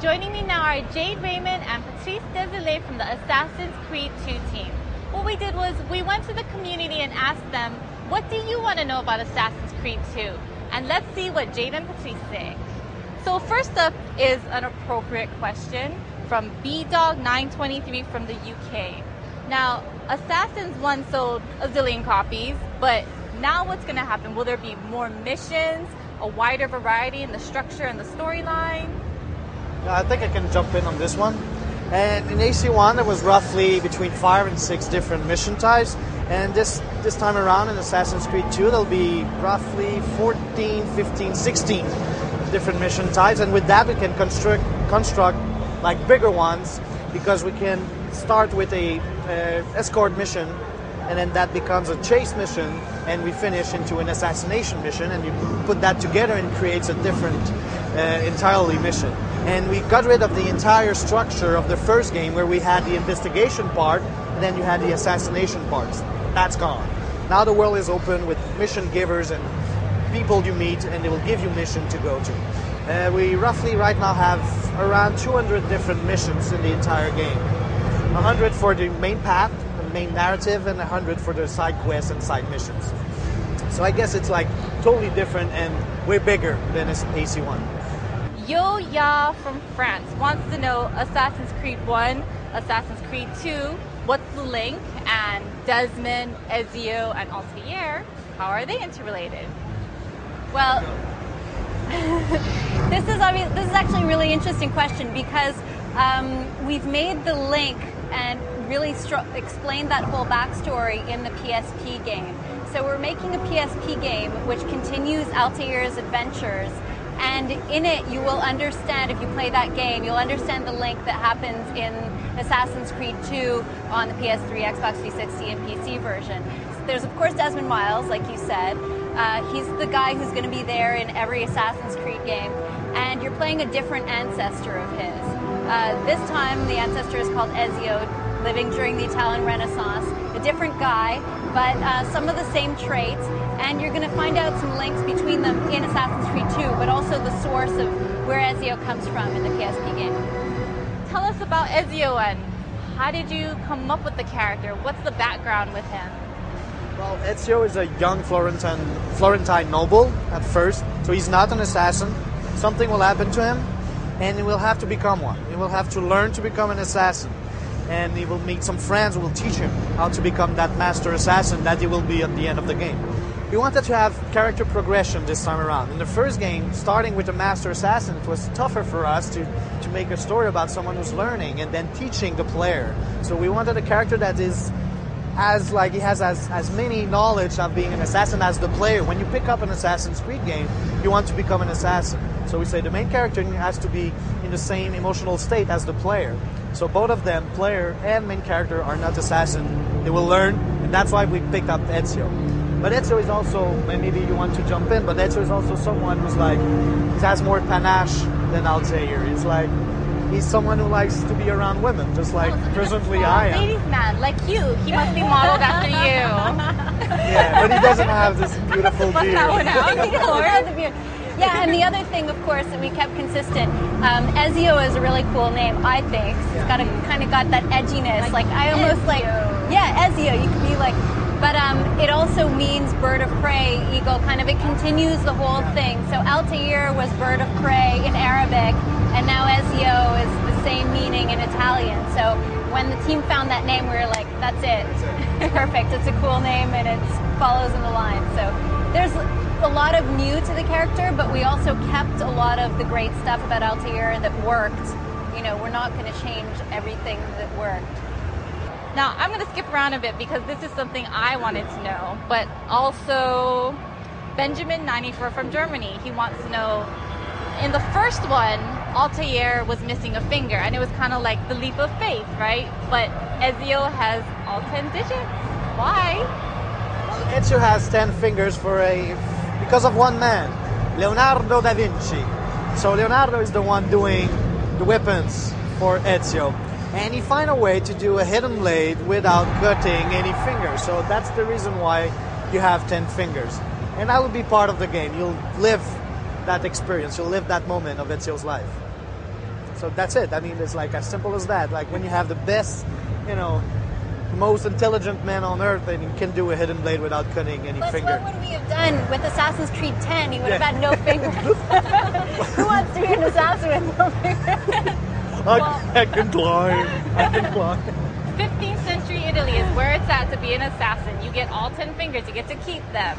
Joining me now are Jade Raymond and Patrice Desilets from the Assassin's Creed 2 team. What we did was we went to the community and asked them, what do you want to know about Assassin's Creed 2? And let's see what Jade and Patrice say. So first up is an appropriate question from BDog923 from the UK. Now, Assassins 1 sold a zillion copies, but now what's going to happen? Will there be more missions, a wider variety in the structure and the storyline? I think I can jump in on this one. And in AC1, there was roughly between 5 and 6 different mission types. And this time around in Assassin's Creed 2, there'll be roughly 14, 15, 16 different mission types. And with that, we can construct like bigger ones, because we can start with a escort mission, and then that becomes a chase mission, and we finish into an assassination mission, and you put that together and creates a different entirely mission. And we got rid of the entire structure of the first game, where we had the investigation part and then you had the assassination parts. That's gone. Now the world is open with mission givers and people you meet, and they will give you mission to go to. We roughly right now have around 200 different missions in the entire game. 100 for the main path, the main narrative, and 100 for the side quests and side missions. So I guess it's like totally different and way bigger than AC1. Yo Ya from France wants to know Assassin's Creed 1, Assassin's Creed 2, what's the link, and Desmond, Ezio, and Altair, how are they interrelated? Well, this is actually a really interesting question, because we've made the link and really explained that whole backstory in the PSP game. So we're making a PSP game which continues Altair's adventures, and in it you will understand, if you play that game, you'll understand the link that happens in Assassin's Creed 2 on the PS3, Xbox 360, and PC version. There's of course Desmond Miles, like you said. He's the guy who's going to be there in every Assassin's Creed game, and you're playing a different ancestor of his. This time the ancestor is called Ezio, living during the Italian Renaissance. A different guy, but some of the same traits, and you're going to find out some links between them in Assassin's Creed 2, but also the source of where Ezio comes from in the PSP game. Tell us about Ezio, and how did you come up with the character? What's the background with him? Well, Ezio is a young Florentine noble at first, so he's not an assassin. Something will happen to him, and he will have to become one. He will have to learn to become an assassin, and he will meet some friends who will teach him how to become that master assassin that he will be at the end of the game. We wanted to have character progression this time around. In the first game, starting with the master assassin, it was tougher for us to make a story about someone who's learning and then teaching the player. So we wanted a character that is he has as many knowledge of being an assassin as the player. When you pick up an Assassin's Creed game, you want to become an assassin. So we say the main character has to be in the same emotional state as the player. So both of them, player and main character, are not assassin. They will learn, and that's why we picked up Ezio. But Ezio is also, and maybe you want to jump in, but Ezio is also someone who's like, he has more panache than Altair. He's someone who likes to be around women, just like presently I am. Ladies man, like you. He must be modeled after you. Yeah, but he doesn't have this beautiful beard. Yeah, and the other thing, of course, that we kept consistent, Ezio is a really cool name, I think. It's got kind of got that edginess. Like I almost Ezio. like, yeah, Ezio. You could be like, but it also means bird of prey, eagle. Kind of, it continues the whole thing. So Altair was bird of prey in Arabic, and now Ezio is the same meaning in Italian. So when the team found that name, we were like, that's it. Perfect. It's a cool name, and it follows in the line. So there's a lot of new to the character, but we also kept a lot of the great stuff about Altair that worked. You know, we're not going to change everything that worked. Now, I'm going to skip around a bit because this is something I wanted to know, but also Benjamin94 from Germany, he wants to know, in the first one, Altair was missing a finger, and it was kind of like the leap of faith, right? But Ezio has all 10 digits. Why? Well, Ezio has 10 fingers because of one man, Leonardo da Vinci. So Leonardo is the one doing the weapons for Ezio. And he found a way to do a hidden blade without cutting any fingers. So that's the reason why you have 10 fingers. And that will be part of the game. You'll live that experience. You'll live that moment of Ezio's life. So that's it. I mean, it's like as simple as that. Like when you have the best, most intelligent man on earth, and you can do a hidden blade without cutting any finger. What would we have done with Assassin's Creed 10? He would have had no fingers. Who wants to be an assassin with no fingers? I can climb. I can climb. 15th century Italy is where it's at to be an assassin. You get all 10 fingers. You get to keep them.